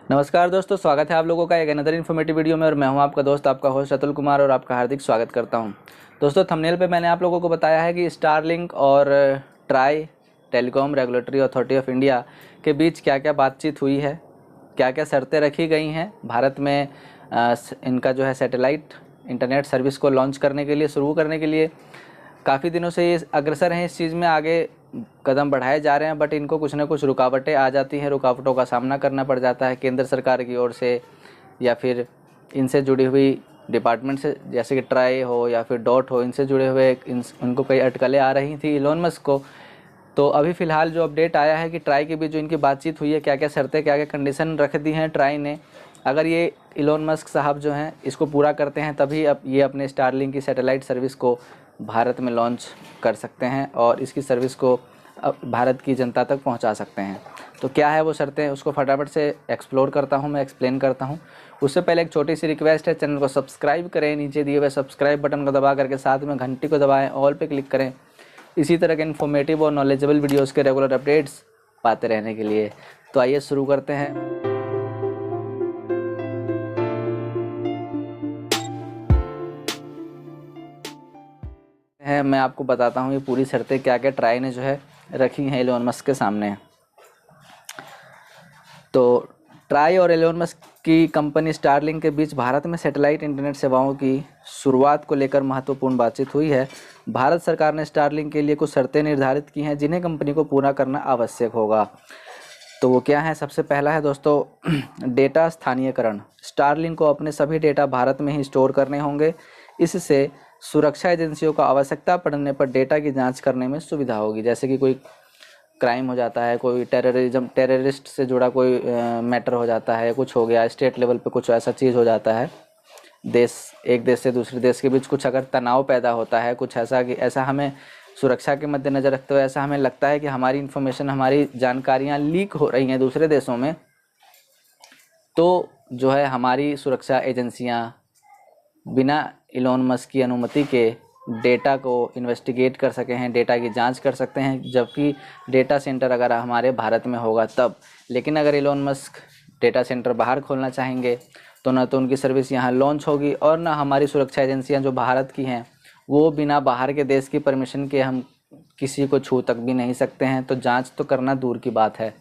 नमस्कार दोस्तों, स्वागत है आप लोगों का एक अनदर इन्फॉर्मेटिव वीडियो में। और मैं हूं आपका दोस्त, आपका होस्ट अतुल कुमार, और आपका हार्दिक स्वागत करता हूं। दोस्तों, थंबनेल पे मैंने आप लोगों को बताया है कि स्टारलिंक और try telecom regulatory authority of India के बीच क्या क्या बातचीत हुई है, क्या क्या शर्तें रखी गई हैं भारत में इनका जो है सैटेलाइट इंटरनेट सर्विस को लॉन्च करने के लिए, शुरू करने के लिए। काफ़ी दिनों से ये अग्रसर हैं इस चीज़ में, आगे कदम बढ़ाए जा रहे हैं, बट इनको कुछ ना कुछ रुकावटें आ जाती हैं। रुकावटों का सामना करना पड़ जाता है केंद्र सरकार की ओर से, या फिर इनसे जुड़ी हुई डिपार्टमेंट से, जैसे कि ट्राई हो या फिर डॉट हो, इनसे जुड़े हुए इनको कई अटकलें आ रही थी इलोन मस्क को। तो अभी फ़िलहाल जो अपडेट आया है कि ट्राई के बीच जो इनकी बातचीत हुई है, क्या क्या शर्तें, क्या क्या कंडीशन रख दी हैं ट्राई ने, अगर ये इलोन मस्क साहब जो हैं इसको पूरा करते हैं तभी अब ये अपने स्टारलिंक की सैटेलाइट सर्विस को भारत में लॉन्च कर सकते हैं और इसकी सर्विस को अब भारत की जनता तक पहुंचा सकते हैं। तो क्या है वो शर्तें, उसको फटाफट से एक्सप्लोर करता हूं, मैं एक्सप्लेन करता हूं। उससे पहले एक छोटी सी रिक्वेस्ट है, चैनल को सब्सक्राइब करें, नीचे दिए हुए सब्सक्राइब बटन को दबा करके साथ में घंटी को दबाएं, ऑल पे क्लिक करें इसी तरह के इन्फॉर्मेटिव और नॉलेजेबल वीडियोज़ के रेगुलर अपडेट्स पाते रहने के लिए। तो आइए शुरू करते हैं। मैं आपको बताता हूँ ये पूरी शर्तें क्या क्या ट्राई ने जो है रखी हैं एलोन मस्क के सामने। तो ट्राई और एलोन मस्क की कंपनी स्टारलिंक के बीच भारत में सैटेलाइट इंटरनेट सेवाओं की शुरुआत को लेकर महत्वपूर्ण बातचीत हुई है। भारत सरकार ने स्टारलिंक के लिए कुछ शर्तें निर्धारित की हैं जिन्हें कंपनी को पूरा करना आवश्यक होगा। तो वो क्या है? सबसे पहला है दोस्तों डेटा स्थानीयकरण। स्टारलिंक को अपने सभी डेटा भारत में ही स्टोर करने होंगे। इससे सुरक्षा एजेंसियों को आवश्यकता पड़ने पर डेटा की जांच करने में सुविधा होगी। जैसे कि कोई क्राइम हो जाता है, कोई टेररिस्ट से जुड़ा कोई मैटर हो जाता है, कुछ हो गया स्टेट लेवल पे, कुछ ऐसा चीज़ हो जाता है, एक देश से दूसरे देश के बीच कुछ अगर तनाव पैदा होता है, कुछ ऐसा कि ऐसा हमें सुरक्षा के मद्देनज़र रखते हुए ऐसा हमें लगता है कि हमारी इन्फॉर्मेशन, हमारी जानकारियाँ लीक हो रही हैं दूसरे देशों में, तो जो है हमारी सुरक्षा एजेंसियाँ बिना इलोन मस्क की अनुमति के डेटा को इन्वेस्टिगेट कर सके हैं, डेटा की जांच कर सकते हैं, जबकि डेटा सेंटर अगर हमारे भारत में होगा तब। लेकिन अगर इलोन मस्क डेटा सेंटर बाहर खोलना चाहेंगे तो न तो उनकी सर्विस यहाँ लॉन्च होगी और न हमारी सुरक्षा एजेंसियाँ जो भारत की हैं वो बिना बाहर के देश की परमिशन के हम किसी को छू तक भी नहीं सकते हैं। तो जांच तो करना दूर की बात है,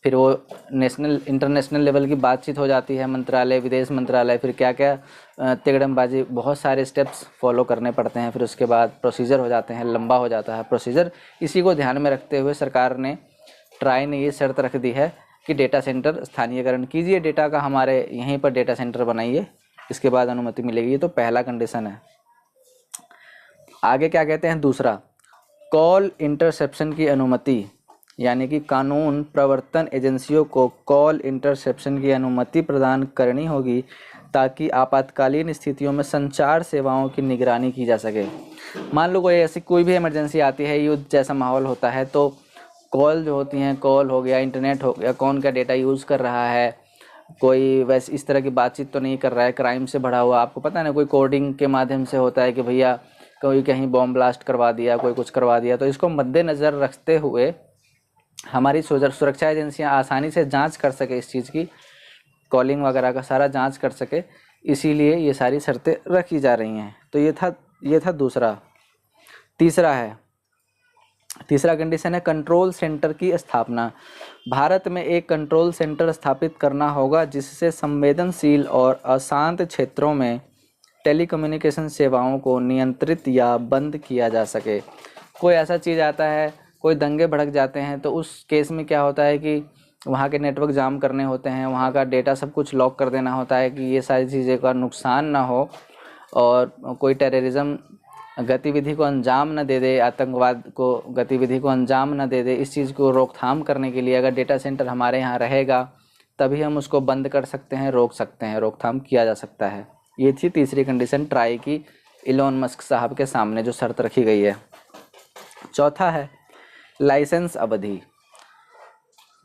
फिर वो इंटरनेशनल लेवल की बातचीत हो जाती है, मंत्रालय, विदेश मंत्रालय, फिर क्या क्या तिकड़मबाजी, बहुत सारे स्टेप्स फॉलो करने पड़ते हैं, फिर उसके बाद प्रोसीजर हो जाते हैं, लंबा हो जाता है प्रोसीजर। इसी को ध्यान में रखते हुए सरकार ने, ट्राई ने ये शर्त रख दी है कि डेटा सेंटर स्थानीयकरण कीजिए, डेटा का हमारे यहीं पर डेटा सेंटर बनाइए, इसके बाद अनुमति मिलेगी। ये तो पहला कंडीशन है। आगे क्या कहते हैं? दूसरा, कॉल इंटरसेप्शन की अनुमति, यानी कि कानून प्रवर्तन एजेंसियों को कॉल इंटरसेप्शन की अनुमति प्रदान करनी होगी ताकि आपातकालीन स्थितियों में संचार सेवाओं की निगरानी की जा सके। मान लो कोई ऐसी कोई भी इमरजेंसी आती है, युद्ध जैसा माहौल होता है, तो कॉल जो होती हैं, कॉल हो गया, इंटरनेट हो गया, कौन का डेटा यूज़ कर रहा है, कोई वैसे इस तरह की बातचीत तो नहीं कर रहा है क्राइम से भरा हुआ। आपको पता है ना, कोई कोडिंग के माध्यम से होता है कि भैया कोई कहीं बॉम्ब ब्लास्ट करवा दिया, कोई कुछ करवा दिया। तो इसको मद्देनज़र रखते हुए हमारी सुरक्षा एजेंसियां आसानी से जांच कर सके, इस चीज़ की कॉलिंग वगैरह का सारा जांच कर सके, इसीलिए ये सारी शर्तें रखी जा रही हैं। तो ये था दूसरा। तीसरा कंडीशन है कंट्रोल सेंटर की स्थापना। भारत में एक कंट्रोल सेंटर स्थापित करना होगा जिससे संवेदनशील और अशांत क्षेत्रों में टेलीकम्युनिकेशन सेवाओं को नियंत्रित या बंद किया जा सके। कोई ऐसा चीज़ आता है, कोई दंगे भड़क जाते हैं, तो उस केस में क्या होता है कि वहाँ के नेटवर्क जाम करने होते हैं, वहाँ का डेटा सब कुछ लॉक कर देना होता है कि ये सारी चीज़ें का नुकसान ना हो और कोई टेररिज्म गतिविधि को अंजाम न दे दे, आतंकवाद को गतिविधि को अंजाम न दे दे। इस चीज़ को रोकथाम करने के लिए अगर डेटा सेंटर हमारे यहाँ रहेगा तभी हम उसको बंद कर सकते हैं, रोक सकते हैं, रोकथाम किया जा सकता है। ये थी तीसरी कंडीशन ट्राई की इलोन मस्क साहब के सामने जो शर्त रखी गई है। चौथा है लाइसेंस अवधि।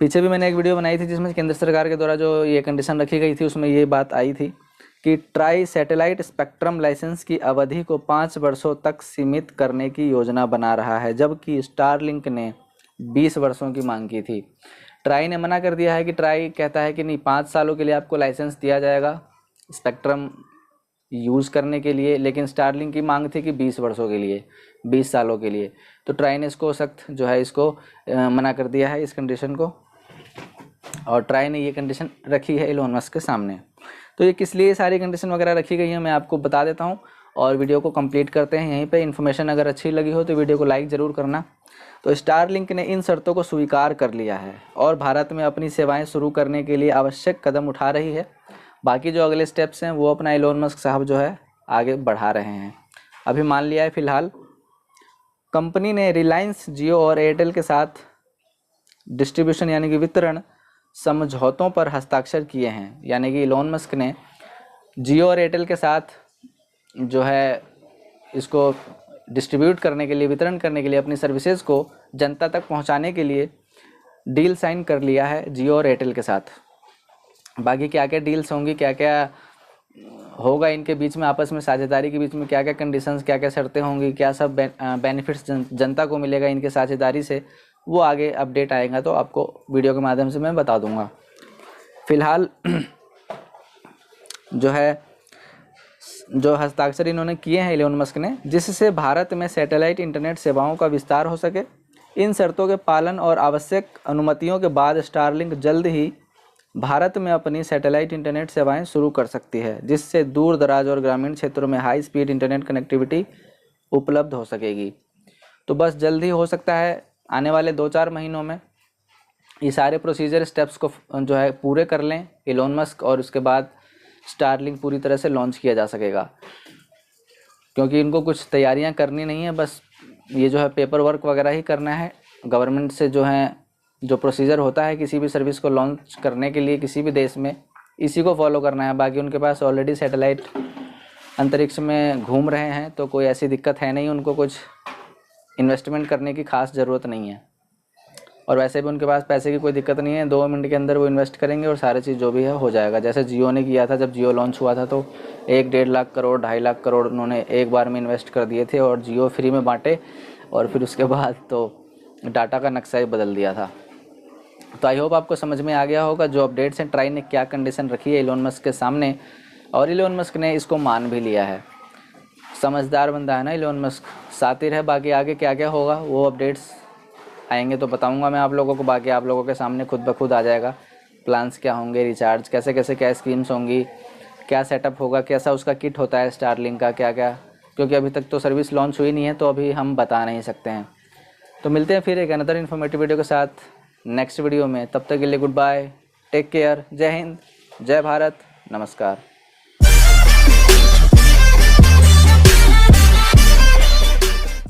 पीछे भी मैंने एक वीडियो बनाई थी जिसमें केंद्र सरकार के द्वारा जो ये कंडीशन रखी गई थी, उसमें ये बात आई थी कि ट्राई सैटेलाइट स्पेक्ट्रम लाइसेंस की अवधि को 5 वर्षों तक सीमित करने की योजना बना रहा है, जबकि स्टारलिंक ने 20 वर्षों की मांग की थी। ट्राई ने मना कर दिया है कि ट्राई कहता है कि नहीं 5 सालों के लिए आपको लाइसेंस दिया जाएगा स्पेक्ट्रम यूज़ करने के लिए, लेकिन स्टारलिंक की मांग थी कि 20 वर्षों के लिए, 20 सालों के लिए। तो ट्राई ने इसको सख्त जो है इसको मना कर दिया है इस कंडीशन को, और ट्राई ने ये कंडीशन रखी है इलोन मस्क के सामने। तो ये किस लिए सारी कंडीशन वगैरह रखी गई है मैं आपको बता देता हूँ, और वीडियो को कंप्लीट करते हैं यहीं पे। इन्फॉर्मेशन अगर अच्छी लगी हो तो वीडियो को लाइक ज़रूर करना। तो स्टारलिंक ने इन शर्तों को स्वीकार कर लिया है और भारत में अपनी सेवाएं शुरू करने के लिए आवश्यक कदम उठा रही है। बाकी जो अगले स्टेप्स हैं वो अपना इलोन मस्क साहब जो है आगे बढ़ा रहे हैं। अभी मान लिया है फ़िलहाल कंपनी ने रिलायंस, जियो और एयरटेल के साथ डिस्ट्रीब्यूशन यानी कि वितरण समझौतों पर हस्ताक्षर किए हैं। यानी कि इलोन मस्क ने जियो और एयरटेल के साथ जो है इसको डिस्ट्रीब्यूट करने के लिए, वितरण करने के लिए, अपनी सर्विसेज को जनता तक पहुंचाने के लिए डील साइन कर लिया है जियो और एयरटेल के साथ। बाकी क्या क्या डील्स होंगी, क्या क्या होगा इनके बीच में आपस में साझेदारी के बीच में, क्या क्या कंडीशंस, क्या क्या शर्तें होंगी, क्या सब बेनिफिट्स जनता को मिलेगा इनके साझेदारी से, वो आगे अपडेट आएगा तो आपको वीडियो के माध्यम से मैं बता दूंगा। फ़िलहाल जो है जो हस्ताक्षर इन्होंने किए हैं इलोन मस्क ने, जिससे भारत में सैटेलाइट इंटरनेट सेवाओं का विस्तार हो सके। इन शर्तों के पालन और आवश्यक अनुमतियों के बाद स्टारलिंक जल्द ही भारत में अपनी सैटेलाइट इंटरनेट सेवाएं शुरू कर सकती है, जिससे दूर दराज और ग्रामीण क्षेत्रों में हाई स्पीड इंटरनेट कनेक्टिविटी उपलब्ध हो सकेगी। तो बस जल्द ही हो सकता है, आने वाले 2-4 महीनों में ये सारे प्रोसीजर स्टेप्स को जो है पूरे कर लें इलोन मस्क, और उसके बाद स्टारलिंक पूरी तरह से लॉन्च किया जा सकेगा। क्योंकि इनको कुछ तैयारियां करनी नहीं है, बस ये जो है पेपर वर्क वगैरह ही करना है। गवर्नमेंट से जो है जो प्रोसीजर होता है किसी भी सर्विस को लॉन्च करने के लिए किसी भी देश में, इसी को फॉलो करना है। बाकी उनके पास ऑलरेडी सैटेलाइट अंतरिक्ष में घूम रहे हैं, तो कोई ऐसी दिक्कत है नहीं, उनको कुछ इन्वेस्टमेंट करने की खास ज़रूरत नहीं है। और वैसे भी उनके पास पैसे की कोई दिक्कत नहीं है, 2 मिनट के अंदर वो इन्वेस्ट करेंगे और सारी चीज़ जो भी है हो जाएगा। जैसे जियो ने किया था, जब जियो लॉन्च हुआ था तो 1-1.5 लाख करोड़ 2.5 लाख करोड़ उन्होंने एक बार में इन्वेस्ट कर दिए थे और जियो फ्री में बांटे, और फिर उसके बाद तो डाटा का नक्शा ही बदल दिया था। तो आई होप आपको समझ में आ गया होगा जो अपडेट्स हैं, ट्राई ने क्या कंडीशन रखी है इलोन मस्क के सामने, और इलोन मस्क ने इसको मान भी लिया है। समझदार बंदा है ना इलोन मस्क, शातिर है। बाकी आगे क्या क्या होगा वो अपडेट्स आएंगे तो बताऊंगा मैं आप लोगों को। बाकी आप लोगों के सामने खुद ब खुद आ जाएगा, प्लान्स क्या होंगे, रिचार्ज कैसे कैसे, क्या स्कीम्स होंगी, क्या सेटअप होगा, कैसा उसका किट होता है स्टारलिंक का, क्या क्या, क्योंकि अभी तक तो सर्विस लॉन्च हुई नहीं है तो अभी हम बता नहीं सकते हैं। तो मिलते हैं फिर एक अनदर इन्फॉर्मेटिव वीडियो के साथ नेक्स्ट वीडियो में। तब तक के लिए गुड बाय, टेक केयर, जय हिंद, जय भारत, नमस्कार।